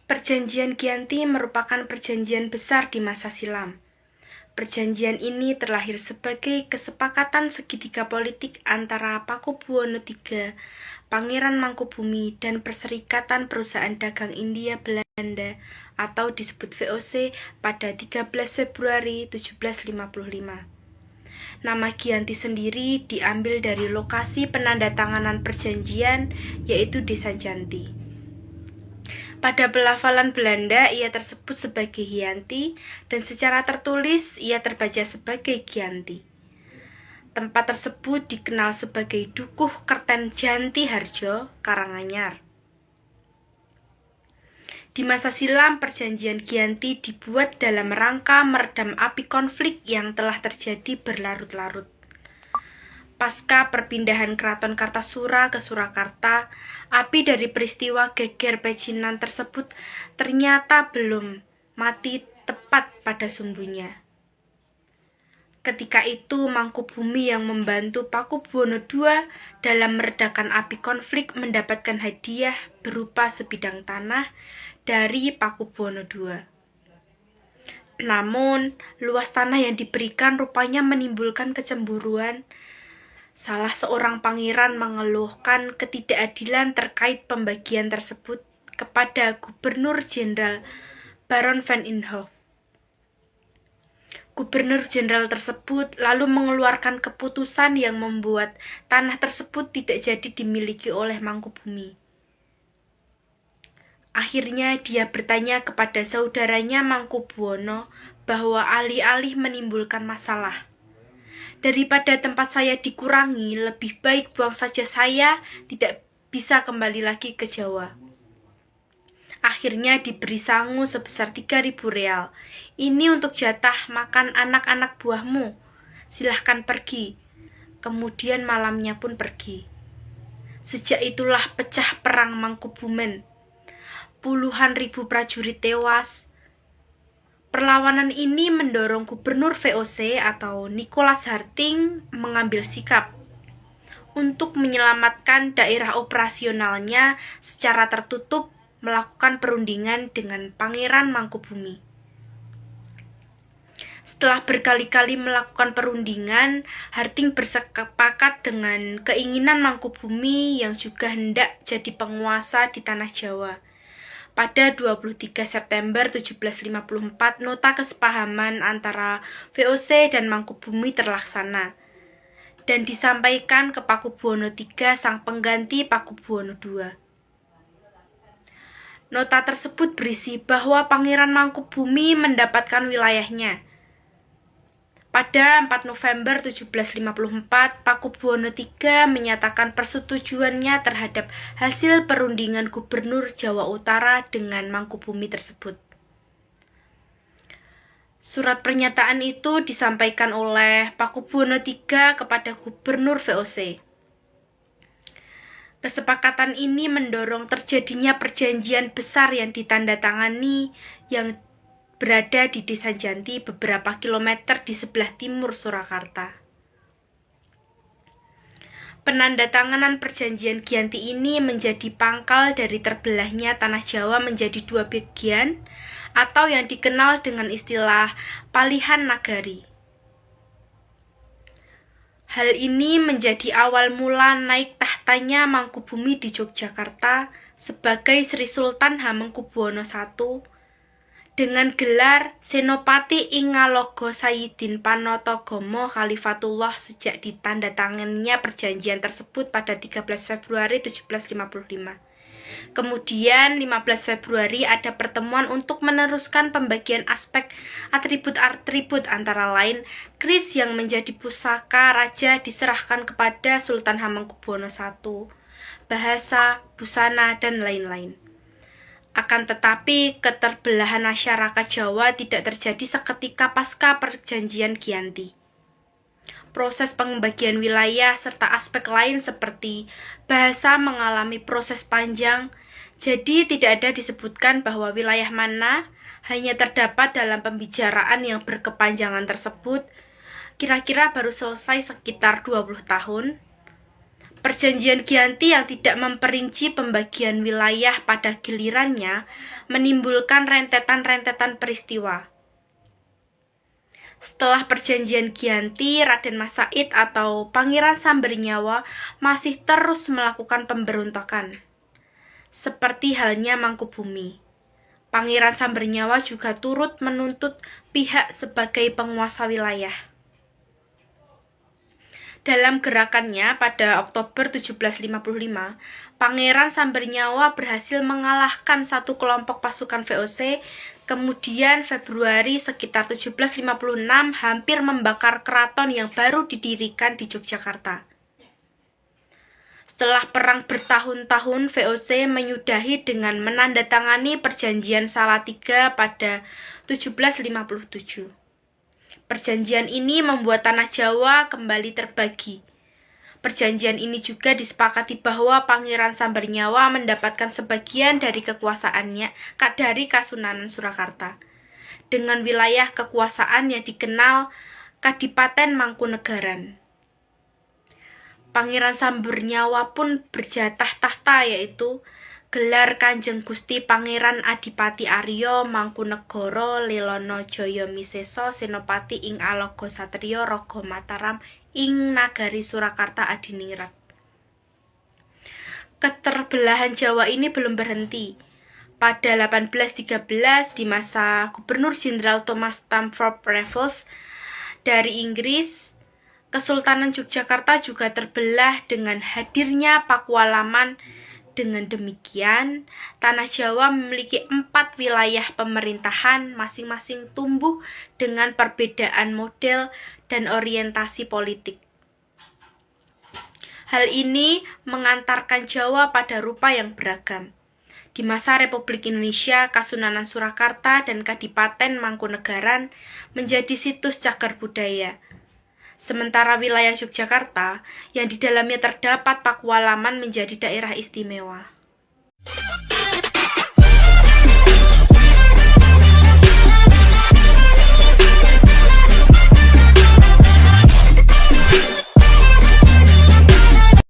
Perjanjian Giyanti merupakan perjanjian besar di masa silam. Perjanjian ini terlahir sebagai kesepakatan segitiga politik antara Pakubuwono III, Pangeran Mangkubumi, dan Perserikatan Perusahaan Dagang India Belanda atau disebut VOC pada 13 Februari 1755. Nama Giyanti sendiri diambil dari lokasi penandatanganan perjanjian, yaitu Desa Janti. Pada pelafalan Belanda, ia tersebut sebagai Giyanti, dan secara tertulis ia terbaca sebagai Giyanti. Tempat tersebut dikenal sebagai Dukuh Kerten Janti Harjo, Karanganyar. Di masa silam, perjanjian Giyanti dibuat dalam rangka meredam api konflik yang telah terjadi berlarut-larut. Pasca perpindahan Keraton Kartasura ke Surakarta, api dari peristiwa geger pecinan tersebut ternyata belum mati tepat pada sumbunya. Ketika itu, Mangkubumi yang membantu Pakubuwono II dalam meredakan api konflik mendapatkan hadiah berupa sebidang tanah dari Pakubuwono II. Namun, luas tanah yang diberikan rupanya menimbulkan kecemburuan. Salah seorang pangeran mengeluhkan ketidakadilan terkait pembagian tersebut kepada Gubernur Jenderal Baron van Inhofe. Gubernur Jenderal tersebut lalu mengeluarkan keputusan yang membuat tanah tersebut tidak jadi dimiliki oleh Mangkubumi. Akhirnya dia bertanya kepada saudaranya Mangkubuwono bahwa alih-alih menimbulkan masalah, daripada tempat saya dikurangi, lebih baik buang saja saya tidak bisa kembali lagi ke Jawa. Akhirnya diberi sangu sebesar 3.000 real. Ini untuk jatah makan anak-anak buahmu. Silahkan pergi. Kemudian malamnya pun pergi. Sejak itulah pecah perang Mangkubumen. Puluhan ribu prajurit tewas. Perlawanan ini mendorong Gubernur VOC atau Nicholas Harting mengambil sikap untuk menyelamatkan daerah operasionalnya secara tertutup melakukan perundingan dengan Pangeran Mangkubumi. Setelah berkali-kali melakukan perundingan, Harting bersepakat dengan keinginan Mangkubumi yang juga hendak jadi penguasa di tanah Jawa. Pada 23 September 1754, nota kesepahaman antara VOC dan Mangkubumi terlaksana dan disampaikan ke Pakubuwono III, sang pengganti Pakubuwono II. Nota tersebut berisi bahwa Pangeran Mangkubumi mendapatkan wilayahnya. Pada 4 November 1754, Pakubuwono III menyatakan persetujuannya terhadap hasil perundingan Gubernur Jawa Utara dengan Mangkubumi tersebut. Surat pernyataan itu disampaikan oleh Pakubuwono III kepada Gubernur VOC. Kesepakatan ini mendorong terjadinya perjanjian besar yang ditandatangani yang berada di Desa Janti beberapa kilometer di sebelah timur Surakarta. Penandatanganan perjanjian Giyanti ini menjadi pangkal dari terbelahnya tanah Jawa menjadi dua bagian atau yang dikenal dengan istilah Palihan Nagari. Hal ini menjadi awal mula naik tahtanya Mangkubumi di Yogyakarta sebagai Sri Sultan Hamengkubuwono I dengan gelar Senopati ing Ngaloga Sayyidin Panatagomo Khalifatullah sejak ditandatangannya perjanjian tersebut pada 13 Februari 1755. Kemudian 15 Februari ada pertemuan untuk meneruskan pembagian aspek atribut-atribut antara lain kris yang menjadi pusaka raja diserahkan kepada Sultan Hamengkubuwono I, bahasa, busana, dan lain-lain. Akan tetapi, keterbelahan masyarakat Jawa tidak terjadi seketika pasca perjanjian Giyanti. Proses pembagian wilayah serta aspek lain seperti bahasa mengalami proses panjang, jadi tidak ada disebutkan bahwa wilayah mana hanya terdapat dalam pembicaraan yang berkepanjangan tersebut, kira-kira baru selesai sekitar 20 tahun. Perjanjian Giyanti yang tidak memperinci pembagian wilayah pada gilirannya menimbulkan rentetan-rentetan peristiwa. Setelah Perjanjian Giyanti, Raden Mas Said atau Pangeran Sambernyawa masih terus melakukan pemberontakan. Seperti halnya Mangkubumi, Pangeran Sambernyawa juga turut menuntut pihak sebagai penguasa wilayah. Dalam gerakannya pada Oktober 1755, Pangeran Sambernyawa berhasil mengalahkan satu kelompok pasukan VOC. Kemudian Februari sekitar 1756 hampir membakar keraton yang baru didirikan di Yogyakarta. Setelah perang bertahun-tahun, VOC menyudahi dengan menandatangani Perjanjian Salatiga pada 1757. Perjanjian ini membuat tanah Jawa kembali terbagi. Perjanjian ini juga disepakati bahwa Pangeran Sambernyawa mendapatkan sebagian dari kekuasaannya dari Kasunanan Surakarta, dengan wilayah kekuasaan yang dikenal Kadipaten Mangkunegaran. Pangeran Sambernyawa pun berjatah tahta, yaitu gelar Kanjeng Gusti Pangeran Adipati Arya Mangkunegara Lelono Jaya Misesa Senopati ing Alaga Satriya Raga Mataram ing Nagari Surakarta Adiningrat. Keterbelahan Jawa ini belum berhenti. Pada 1813 di masa Gubernur Jenderal Thomas Stamford Raffles dari Inggris, Kesultanan Yogyakarta juga terbelah dengan hadirnya Pakualaman. Dengan demikian, tanah Jawa memiliki 4 wilayah pemerintahan, masing-masing tumbuh dengan perbedaan model dan orientasi politik. Hal ini mengantarkan Jawa pada rupa yang beragam. Di masa Republik Indonesia, Kasunanan Surakarta dan Kadipaten Mangkunegaran menjadi situs cagar budaya. Sementara wilayah Yogyakarta yang di dalamnya terdapat Pakualaman menjadi daerah istimewa.